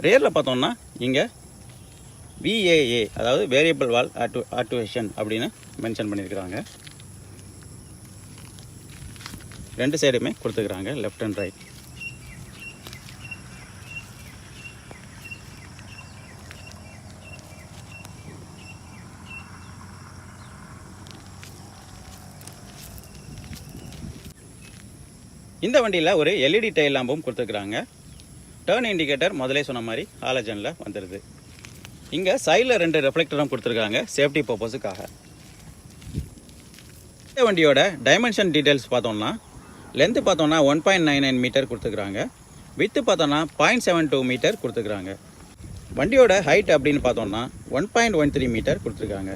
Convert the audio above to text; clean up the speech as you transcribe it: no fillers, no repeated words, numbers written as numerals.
ரேரில் பார்த்தோம்னா இங்கே VAA அதாவது வேரியபிள் வால் ஆக்டிவேஷன் அப்படின்னு மென்ஷன் பண்ணியிருக்கிறாங்க. ரெண்டு சைடுமே கொடுத்துக்கிறாங்க, லெஃப்ட் அண்ட் ரைட். இந்த வண்டியில் ஒரு LED டெயில் லாம்பும் கொடுத்துருக்குறாங்க. டர்ன் இண்டிகேட்டர் முதலே சொன்ன மாதிரி ஹாலஜனில் வந்துடுது. இங்கே சைடில் 2 ரெஃப்ளெக்டரும் கொடுத்துருக்காங்க சேஃப்டி பர்பஸுக்காக. இந்த வண்டியோட டைமென்ஷன் டீட்டெயில்ஸ் பார்த்தோம்னா லென்த்து பார்த்தோம்னா 1.99 மீட்டர் கொடுத்துருக்குறாங்க. வித்து பார்த்தோம்னா 0.72 மீட்டர் கொடுத்துருக்குறாங்க. வண்டியோட ஹைட் அப்படின்னு பார்த்தோம்னா 1.13 மீட்டர் கொடுத்துருக்காங்க.